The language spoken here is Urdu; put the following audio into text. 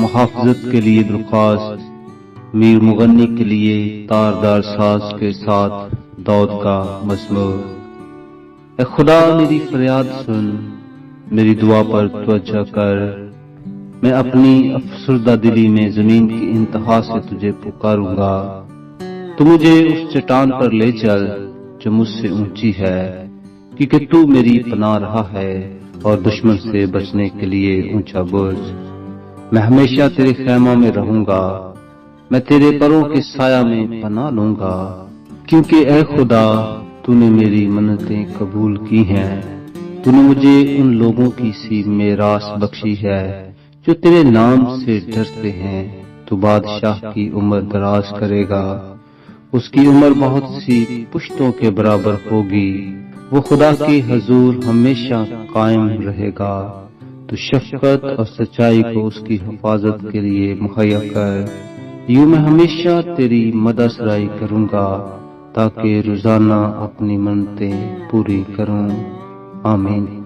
محافظت کے لیے درخواست، میر مغنی کے لیے تاردار ساز کے ساتھ دعوت کا مزمور۔ اے خدا میری فریاد سن، میری دعا پر توجہ کر، میں اپنی افسردہ دلی میں زمین کی انتہا سے تجھے پکاروں گا۔ تو مجھے اس چٹان پر لے چل جو مجھ سے اونچی ہے، کیونکہ تو میری پناہ رہا ہے اور دشمن سے بچنے کے لیے اونچا برج۔ میں ہمیشہ تیرے خیمہ میں رہوں گا، میں تیرے پروں کے سایہ میں پناہ لوں گا، کیونکہ اے خدا تو نے میری منتیں قبول کی ہیں۔ تو نے مجھے ان لوگوں کی سی میراث بخشی ہے جو تیرے نام سے ڈرتے ہیں۔ تو بادشاہ کی عمر دراز کرے گا، اس کی عمر بہت سی پشتوں کے برابر ہوگی، وہ خدا کے حضور ہمیشہ قائم رہے گا۔ تو شفقت اور سچائی کو اس کی حفاظت کے لیے مہیا کر، یوں میں ہمیشہ تیری مدح سرائی کروں گا تاکہ روزانہ اپنی منتیں پوری کروں۔ آمین۔